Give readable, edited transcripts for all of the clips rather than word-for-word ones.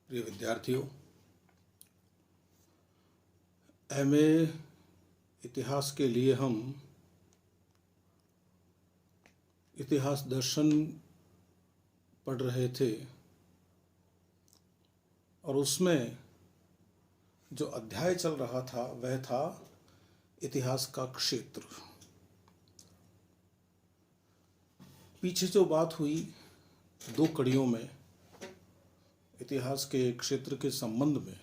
प्रिय विद्यार्थियों, एमए इतिहास के लिए हम इतिहास दर्शन पढ़ रहे थे और उसमें जो अध्याय चल रहा था वह था इतिहास का क्षेत्र। पीछे जो बात हुई दो कड़ियों में इतिहास के क्षेत्र के संबंध में,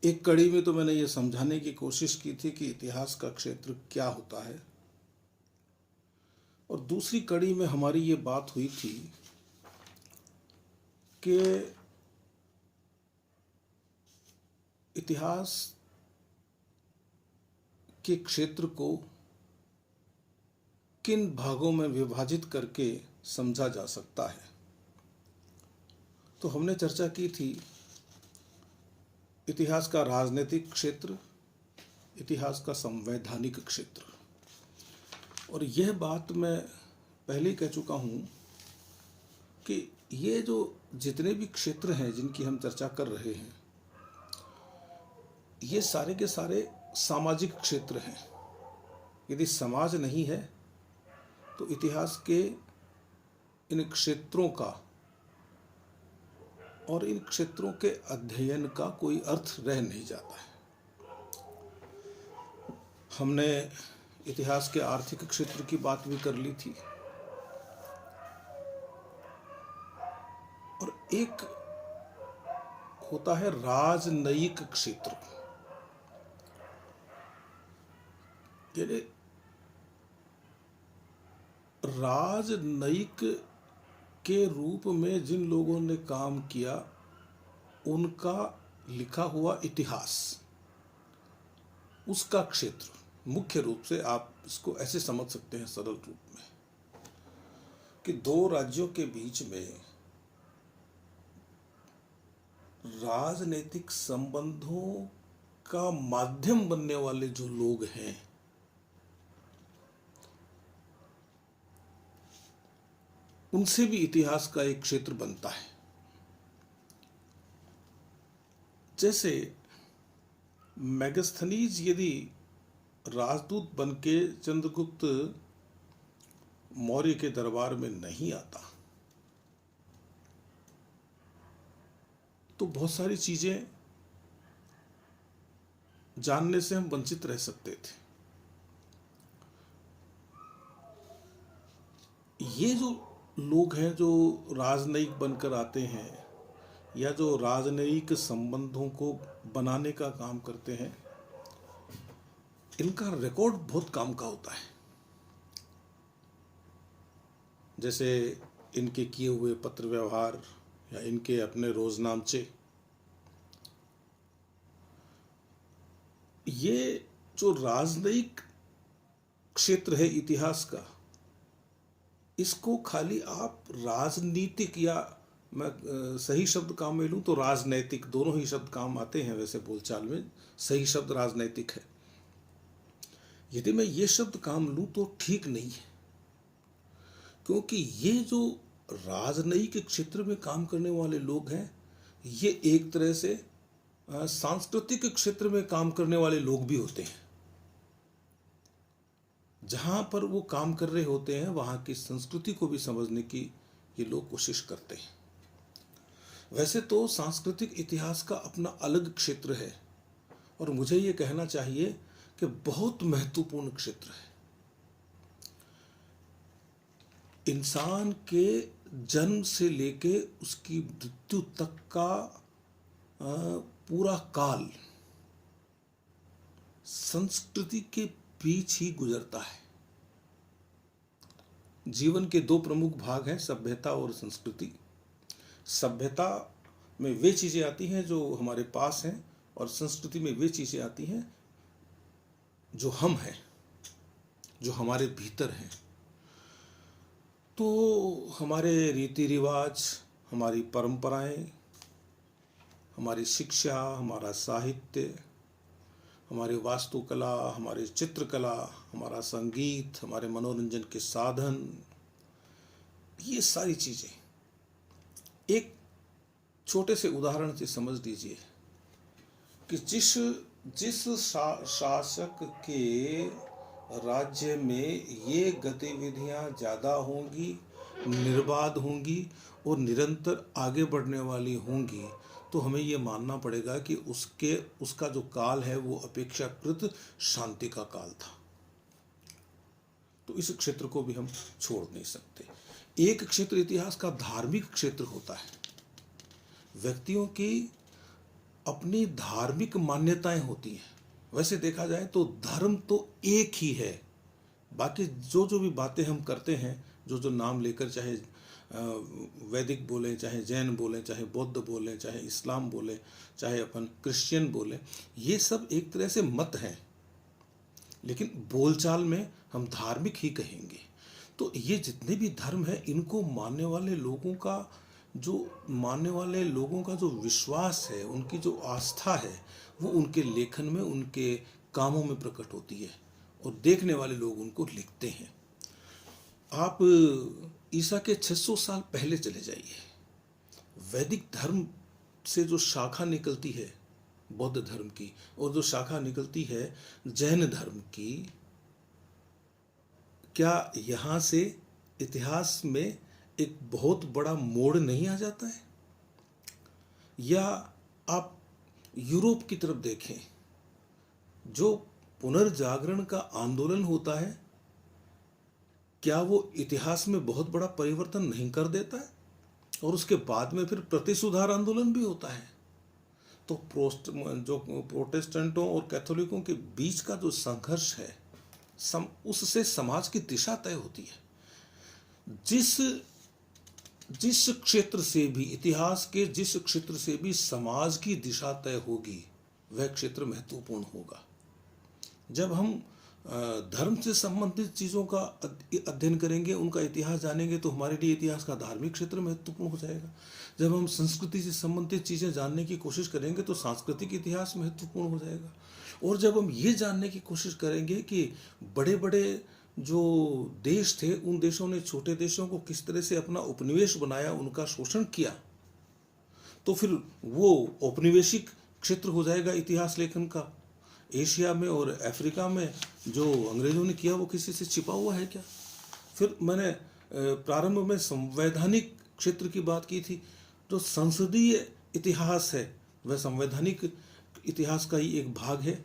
एक कड़ी में तो मैंने ये समझाने की कोशिश की थी कि इतिहास का क्षेत्र क्या होता है, और दूसरी कड़ी में हमारी ये बात हुई थी कि इतिहास के क्षेत्र को किन भागों में विभाजित करके समझा जा सकता है। तो हमने चर्चा की थी इतिहास का राजनीतिक क्षेत्र, इतिहास का संवैधानिक क्षेत्र, और यह बात मैं पहले कह चुका हूँ कि ये जो जितने भी क्षेत्र हैं जिनकी हम चर्चा कर रहे हैं, ये सारे के सारे सामाजिक क्षेत्र हैं। यदि समाज नहीं है तो इतिहास के इन क्षेत्रों का और इन क्षेत्रों के अध्ययन का कोई अर्थ रह नहीं जाता है। हमने इतिहास के आर्थिक क्षेत्र की बात भी कर ली थी, और एक होता है राजनयिक क्षेत्र। यानी राजनयिक के रूप में जिन लोगों ने काम किया उनका लिखा हुआ इतिहास, उसका क्षेत्र। मुख्य रूप से आप इसको ऐसे समझ सकते हैं सरल रूप में कि दो राज्यों के बीच में राजनीतिक संबंधों का माध्यम बनने वाले जो लोग हैं, उनसे भी इतिहास का एक क्षेत्र बनता है। जैसे मेगास्थनीज यदि राजदूत बनके चंद्रगुप्त मौर्य के दरबार में नहीं आता तो बहुत सारी चीजें जानने से हम वंचित रह सकते थे। ये जो लोग हैं जो राजनयिक बनकर आते हैं या जो राजनयिक संबंधों को बनाने का काम करते हैं, इनका रिकॉर्ड बहुत काम का होता है। जैसे इनके किए हुए पत्र व्यवहार या इनके अपने रोजनामचे, ये जो राजनयिक क्षेत्र है इतिहास का, इसको खाली आप राजनीतिक, या मैं सही शब्द काम में लूँ तो राजनैतिक, दोनों ही शब्द काम आते हैं वैसे बोलचाल में। सही शब्द राजनैतिक है। यदि मैं ये शब्द काम लूँ तो ठीक नहीं है, क्योंकि ये जो राजनयिक क्षेत्र में काम करने वाले लोग हैं, ये एक तरह से सांस्कृतिक क्षेत्र में काम करने वाले लोग भी होते हैं। जहाँ पर वो काम कर रहे होते हैं वहाँ की संस्कृति को भी समझने की ये लोग कोशिश करते हैं। वैसे तो सांस्कृतिक इतिहास का अपना अलग क्षेत्र है, और मुझे ये कहना चाहिए कि बहुत महत्वपूर्ण क्षेत्र है। इंसान के जन्म से लेके उसकी मृत्यु तक का पूरा काल संस्कृति के बीच ही गुजरता है। जीवन के दो प्रमुख भाग हैं, सभ्यता और संस्कृति। सभ्यता में वे चीजें आती हैं जो हमारे पास हैं, और संस्कृति में वे चीजें आती हैं जो हम हैं, जो हमारे भीतर हैं। तो हमारे रीति रिवाज, हमारी परंपराएं, हमारी शिक्षा, हमारा साहित्य, हमारी वास्तुकला, हमारी चित्रकला, हमारा संगीत, हमारे मनोरंजन के साधन, ये सारी चीजें एक छोटे से उदाहरण से समझ लीजिए कि जिस जिस शासक के राज्य में ये गतिविधियां ज़्यादा होंगी, निर्बाध होंगी और निरंतर आगे बढ़ने वाली होंगी, तो हमें ये मानना पड़ेगा कि उसका जो काल है वो अपेक्षाकृत शांति का काल था। तो इस क्षेत्र को भी हम छोड़ नहीं सकते। एक क्षेत्र इतिहास का धार्मिक क्षेत्र होता है। व्यक्तियों की अपनी धार्मिक मान्यताएं होती हैं। वैसे देखा जाए तो धर्म तो एक ही है, बाकी जो जो भी बातें हम करते हैं, जो जो नाम लेकर, चाहे वैदिक बोले, चाहे जैन बोले, चाहे बौद्ध बोले, चाहे इस्लाम बोले, चाहे अपन क्रिश्चियन बोले, ये सब एक तरह से मत हैं, लेकिन बोलचाल में हम धार्मिक ही कहेंगे। तो ये जितने भी धर्म हैं, इनको मानने वाले लोगों का जो विश्वास है, उनकी जो आस्था है, वो उनके लेखन में, उनके कामों में प्रकट होती है और देखने वाले लोग उनको लिखते हैं। आप ईसा के 600 साल पहले चले जाइए, वैदिक धर्म से जो शाखा निकलती है बौद्ध धर्म की, और जो शाखा निकलती है जैन धर्म की, क्या यहाँ से इतिहास में एक बहुत बड़ा मोड़ नहीं आ जाता है? या आप यूरोप की तरफ देखें, जो पुनर्जागरण का आंदोलन होता है, क्या वो इतिहास में बहुत बड़ा परिवर्तन नहीं कर देता है? और उसके बाद में फिर प्रतिसुधार आंदोलन भी होता है। तो प्रोटेस्टेंटों और कैथोलिकों के बीच का जो संघर्ष है, उससे समाज की दिशा तय होती है। जिस क्षेत्र से भी, इतिहास के जिस क्षेत्र से भी समाज की दिशा तय होगी, वह क्षेत्र महत्वपूर्ण होगा। जब हम धर्म से संबंधित चीज़ों का अध्ययन करेंगे, उनका इतिहास जानेंगे, तो हमारे लिए इतिहास का धार्मिक क्षेत्र महत्वपूर्ण हो जाएगा। जब हम संस्कृति से संबंधित चीज़ें जानने की कोशिश करेंगे, तो सांस्कृतिक इतिहास महत्वपूर्ण हो जाएगा। और जब हम ये जानने की कोशिश करेंगे कि बड़े बड़े जो देश थे, उन देशों ने छोटे देशों को किस तरह से अपना उपनिवेश बनाया, उनका शोषण किया, तो फिर वो औपनिवेशिक क्षेत्र हो जाएगा इतिहास लेखन का। एशिया में और अफ्रीका में जो अंग्रेजों ने किया, वो किसी से छिपा हुआ है क्या? फिर मैंने प्रारंभ में संवैधानिक क्षेत्र की बात की थी। जो संसदीय इतिहास है, वह संवैधानिक इतिहास का ही एक भाग है।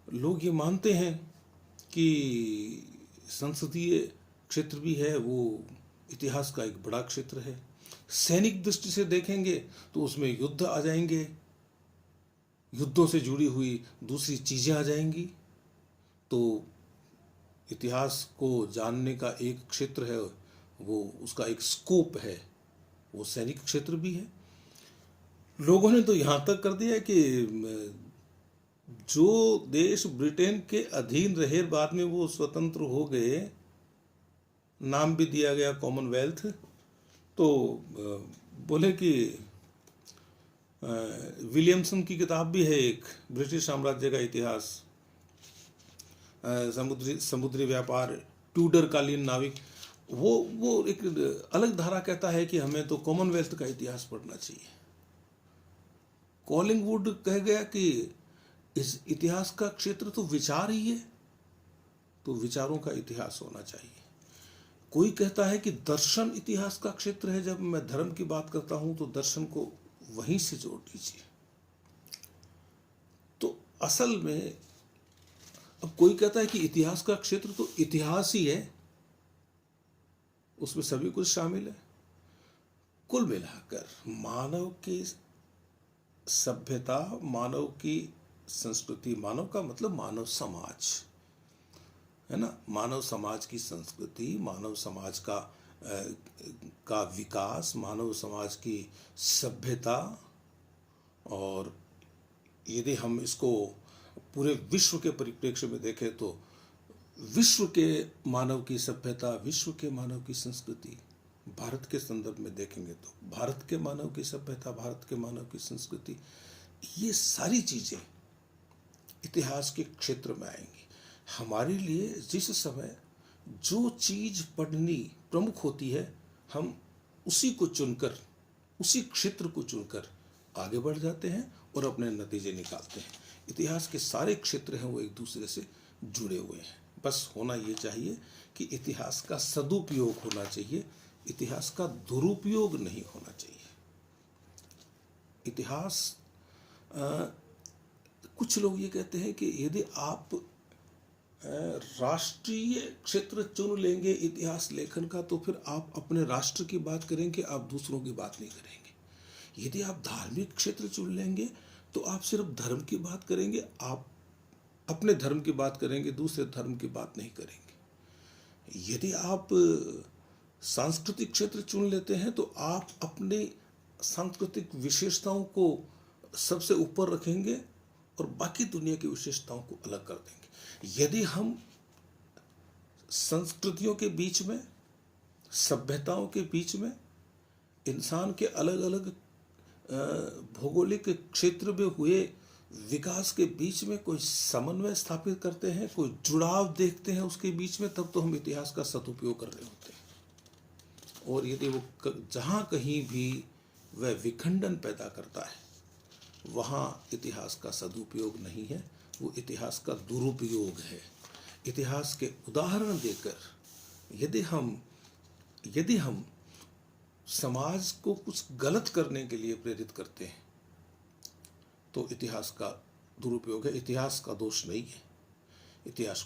लोग ये मानते हैं कि संसदीय क्षेत्र भी है, वो इतिहास का एक बड़ा क्षेत्र है। सैनिक दृष्टि से देखेंगे तो उसमें युद्ध आ जाएंगे, युद्धों से जुड़ी हुई दूसरी चीज़ें आ जाएंगी। तो इतिहास को जानने का एक क्षेत्र है, वो उसका एक स्कोप है, वो सैनिक क्षेत्र भी है। लोगों ने तो यहाँ तक कर दिया कि जो देश ब्रिटेन के अधीन रहे, बाद में वो स्वतंत्र हो गए, नाम भी दिया गया कॉमनवेल्थ। तो बोले कि विलियमसन की किताब भी है एक, ब्रिटिश साम्राज्य का इतिहास, समुद्री व्यापार, ट्यूडर कालीन नाविक, वो एक अलग धारा कहता है कि हमें तो कॉमनवेल्थ का इतिहास पढ़ना चाहिए। कॉलिंगवुड कह गया कि इस इतिहास का क्षेत्र तो विचार ही है, तो विचारों का इतिहास होना चाहिए। कोई कहता है कि दर्शन इतिहास का क्षेत्र है। जब मैं धर्म की बात करता हूं तो दर्शन को वहीं से जोड़ लीजिए। तो असल में अब कोई कहता है कि इतिहास का क्षेत्र तो इतिहास ही है, उसमें सभी कुछ शामिल है। कुल मिलाकर मानव की सभ्यता, मानव की संस्कृति, मानव का मतलब मानव समाज है ना, मानव समाज की संस्कृति, मानव समाज का विकास, मानव समाज की सभ्यता, और यदि हम इसको पूरे विश्व के परिप्रेक्ष्य में देखें तो विश्व के मानव की सभ्यता, विश्व के मानव की संस्कृति, भारत के संदर्भ में देखेंगे तो भारत के मानव की सभ्यता, भारत के मानव की संस्कृति, ये सारी चीज़ें इतिहास के क्षेत्र में आएंगी। हमारे लिए जिस समय जो चीज़ पढ़नी प्रमुख होती है, हम उसी को चुनकर उसी क्षेत्र को चुनकर आगे बढ़ जाते हैं और अपने नतीजे निकालते हैं। इतिहास के सारे क्षेत्र हैं वो एक दूसरे से जुड़े हुए हैं। बस होना ये चाहिए कि इतिहास का सदुपयोग होना चाहिए, इतिहास का दुरुपयोग नहीं होना चाहिए। इतिहास कुछ लोग ये कहते हैं कि यदि आप राष्ट्रीय क्षेत्र चुन लेंगे इतिहास लेखन का तो फिर आप अपने राष्ट्र की बात करेंगे, आप दूसरों की बात नहीं करेंगे। यदि आप धार्मिक क्षेत्र चुन लेंगे तो आप सिर्फ धर्म की बात करेंगे, आप अपने धर्म की बात करेंगे, दूसरे धर्म की बात नहीं करेंगे। यदि आप सांस्कृतिक क्षेत्र चुन लेते हैं तो आप अपने सांस्कृतिक विशेषताओं को सबसे ऊपर रखेंगे और बाकी दुनिया की विशेषताओं को अलग कर देंगे। यदि हम संस्कृतियों के बीच में, सभ्यताओं के बीच में, इंसान के अलग अलग भौगोलिक क्षेत्र में हुए विकास के बीच में कोई समन्वय स्थापित करते हैं, कोई जुड़ाव देखते हैं उसके बीच में, तब तो हम इतिहास का सदुपयोग कर रहे होते हैं। और यदि वो जहाँ कहीं भी वह विखंडन पैदा करता है वहाँ इतिहास का सदुपयोग नहीं है, वो इतिहास का दुरुपयोग है। इतिहास के उदाहरण देकर यदि हम समाज को कुछ गलत करने के लिए प्रेरित करते हैं तो इतिहास का दुरुपयोग है, इतिहास का दोष नहीं है। इतिहास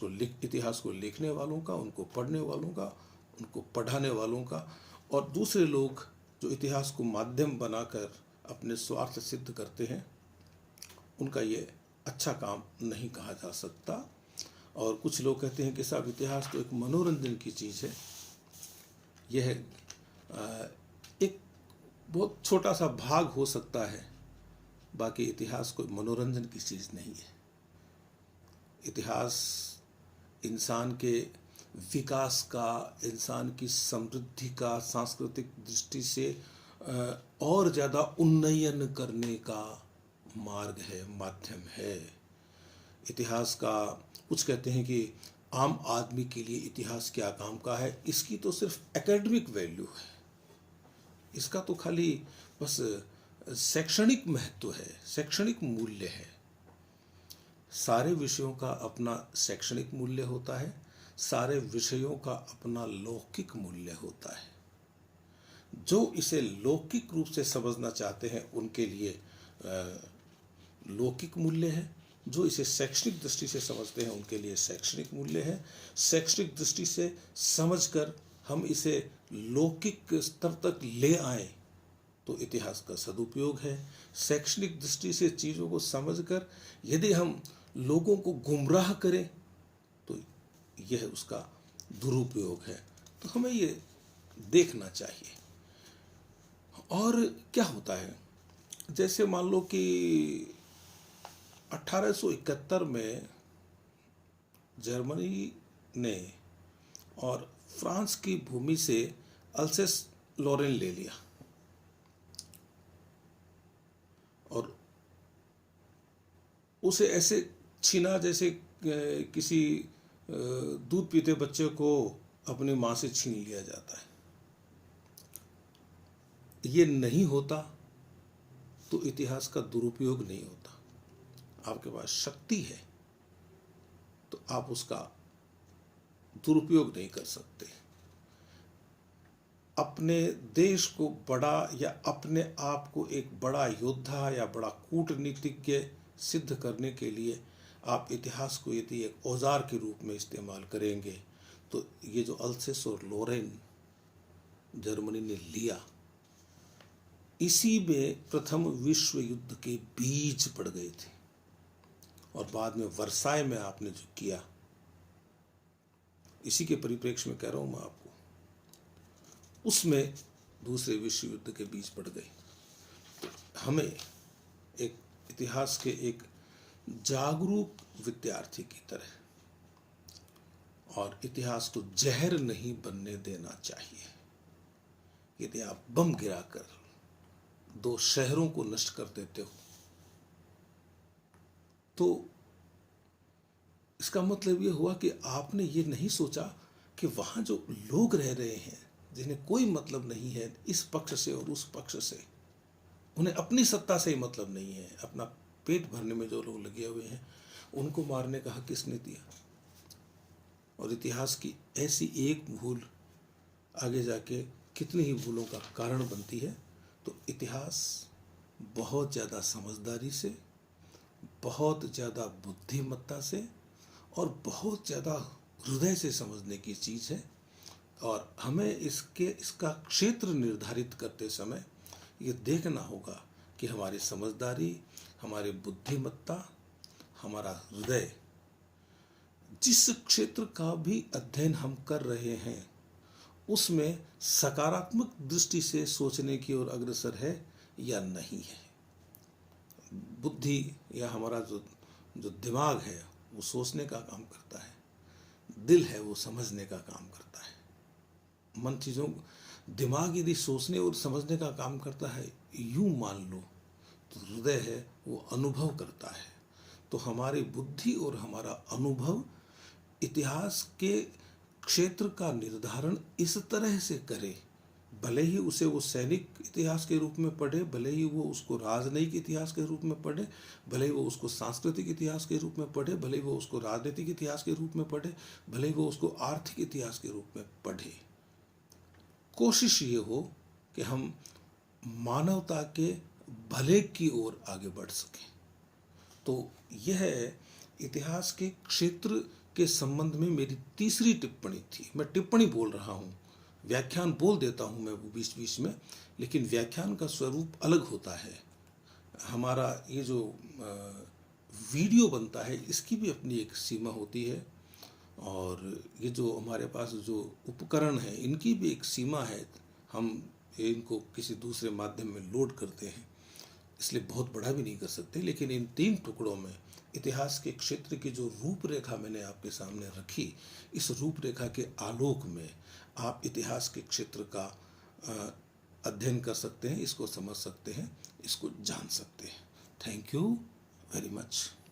को लिखने वालों का, उनको पढ़ने वालों का, उनको पढ़ाने वालों का, और दूसरे लोग जो इतिहास को माध्यम बनाकर अपने स्वार्थ सिद्ध करते हैं उनका ये अच्छा काम नहीं कहा जा सकता। और कुछ लोग कहते हैं कि साहब इतिहास तो एक मनोरंजन की चीज़ है। यह एक बहुत छोटा सा भाग हो सकता है, बाकी इतिहास कोई मनोरंजन की चीज़ नहीं है। इतिहास इंसान के विकास का, इंसान की समृद्धि का, सांस्कृतिक दृष्टि से और ज़्यादा उन्नयन करने का मार्ग है, माध्यम है। इतिहास का कुछ कहते हैं कि आम आदमी के लिए इतिहास क्या काम का है, इसकी तो सिर्फ एकेडमिक वैल्यू है, इसका तो खाली बस शैक्षणिक महत्व है, शैक्षणिक मूल्य है। सारे विषयों का अपना शैक्षणिक मूल्य होता है, सारे विषयों का अपना लौकिक मूल्य होता है। जो इसे लौकिक रूप से समझना चाहते हैं उनके लिए लौकिक मूल्य है, जो इसे शैक्षणिक दृष्टि से समझते हैं उनके लिए शैक्षणिक मूल्य है। शैक्षणिक दृष्टि से समझकर हम इसे लौकिक स्तर तक ले आएं तो इतिहास का सदुपयोग है। शैक्षणिक दृष्टि से चीज़ों को समझकर यदि हम लोगों को गुमराह करें तो यह उसका दुरुपयोग है। तो हमें ये देखना चाहिए। और क्या होता है, जैसे मान लो कि 1871 में जर्मनी ने और फ्रांस की भूमि से अल्सेस लॉरेन ले लिया और उसे ऐसे छीना जैसे किसी दूध पीते बच्चे को अपनी माँ से छीन लिया जाता है। ये नहीं होता तो इतिहास का दुरुपयोग नहीं होता। आपके पास शक्ति है तो आप उसका दुरुपयोग नहीं कर सकते। अपने देश को बड़ा या अपने आप को एक बड़ा योद्धा या बड़ा कूटनीतिज्ञ सिद्ध करने के लिए आप इतिहास को यदि एक औजार के रूप में इस्तेमाल करेंगे तो ये जो अल्सेस और लोरेन जर्मनी ने लिया, इसी में प्रथम विश्व युद्ध के बीज पड़ गए थे। और बाद में वर्साय में आपने जो किया, इसी के परिप्रेक्ष्य में कह रहा हूं मैं आपको, उसमें दूसरे विश्व युद्ध के बीज पड़ गए। तो हमें एक इतिहास के एक जागरूक विद्यार्थी की तरह और इतिहास को जहर नहीं बनने देना चाहिए। यदि आप बम गिराकर 2 शहरों को नष्ट कर देते हो तो इसका मतलब ये हुआ कि आपने ये नहीं सोचा कि वहाँ जो लोग रह रहे हैं जिन्हें कोई मतलब नहीं है इस पक्ष से और उस पक्ष से, उन्हें अपनी सत्ता से ही मतलब नहीं है, अपना पेट भरने में जो लोग लगे हुए हैं उनको मारने का हक किसने दिया? और इतिहास की ऐसी एक भूल आगे जाके कितनी ही भूलों का कारण बनती है। तो इतिहास बहुत ज़्यादा समझदारी से, बहुत ज़्यादा बुद्धिमत्ता से और बहुत ज़्यादा हृदय से समझने की चीज़ है। और हमें इसका क्षेत्र निर्धारित करते समय ये देखना होगा कि हमारी समझदारी, हमारी बुद्धिमत्ता, हमारा हृदय जिस क्षेत्र का भी अध्ययन हम कर रहे हैं उसमें सकारात्मक दृष्टि से सोचने की ओर अग्रसर है या नहीं है। बुद्धि या हमारा जो दिमाग है वो सोचने का काम करता है, दिल है वो समझने का काम करता है। मन चीज़ों, दिमाग यदि सोचने और समझने का काम करता है यूं मान लो, तो हृदय है वो अनुभव करता है। तो हमारी बुद्धि और हमारा अनुभव इतिहास के क्षेत्र का निर्धारण इस तरह से करे, भले ही उसे वो सैनिक इतिहास के रूप में पढ़े, भले ही वो उसको राजनयिक इतिहास के रूप में पढ़े, भले ही वो उसको सांस्कृतिक इतिहास के रूप में पढ़े, भले ही वो उसको राजनीतिक इतिहास के रूप में पढ़े, भले ही वो उसको आर्थिक इतिहास के रूप में पढ़े, कोशिश ये हो कि हम मानवता के भले की ओर आगे बढ़ सकें। तो यह इतिहास के क्षेत्र के संबंध में मेरी तीसरी टिप्पणी थी। मैं टिप्पणी बोल रहा हूँ, व्याख्यान बोल देता हूँ मैं वो बीच बीच में, लेकिन व्याख्यान का स्वरूप अलग होता है। हमारा ये जो वीडियो बनता है इसकी भी अपनी एक सीमा होती है, और ये जो हमारे पास जो उपकरण हैं इनकी भी एक सीमा है। हम इनको किसी दूसरे माध्यम में लोड करते हैं, इसलिए बहुत बड़ा भी नहीं कर सकते। लेकिन इन 3 टुकड़ों में इतिहास के क्षेत्र की जो रूपरेखा मैंने आपके सामने रखी, इस रूपरेखा के आलोक में आप इतिहास के क्षेत्र का अध्ययन कर सकते हैं, इसको समझ सकते हैं, इसको जान सकते हैं। Thank you very much.